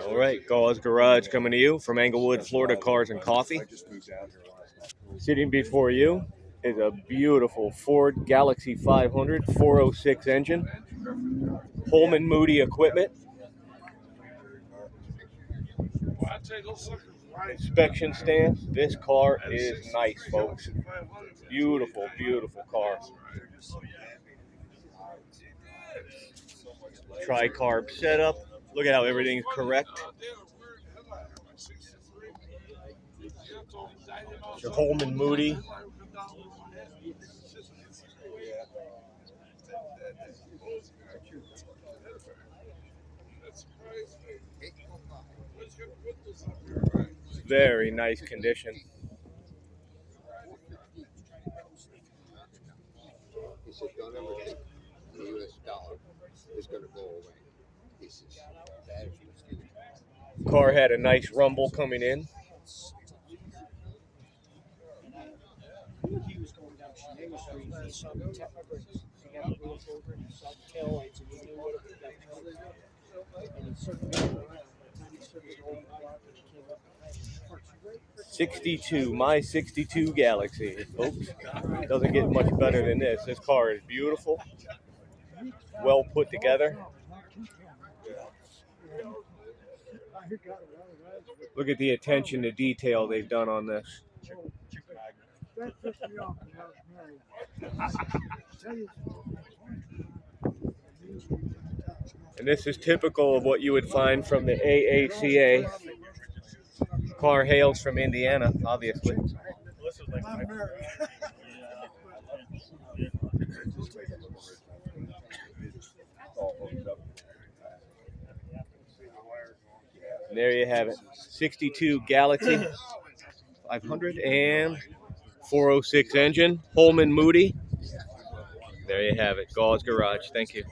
All right, Gauze Garage coming to you from Englewood, Florida Cars and Coffee. Sitting before you is a beautiful Ford Galaxie 500 406 engine, Holman Moody equipment, inspection stamps. This car is nice, folks. Beautiful, beautiful car. Tri-carb setup. Look at how everything's correct. Your Holman Moody. Very nice condition. He said, don't ever think the U.S. dollar is going to go away. He says, Car had a nice rumble coming in. He was going down Shenango Street and he saw the tap brakes. He got the wheels over and he saw the tail lights and he knew what it was like. And he circled around. By the time he circled the whole block and he came up behind 62, my 62 Galaxie, folks. Doesn't get much better than this. This car is beautiful, well put together. Look at the attention to detail they've done on this. And this is typical of what you would find from the AACA. Car hails from Indiana, obviously. And there you have it. 62 Galaxie 500 and 406 engine, Holman Moody. There you have it. Gauze Garage. Thank you.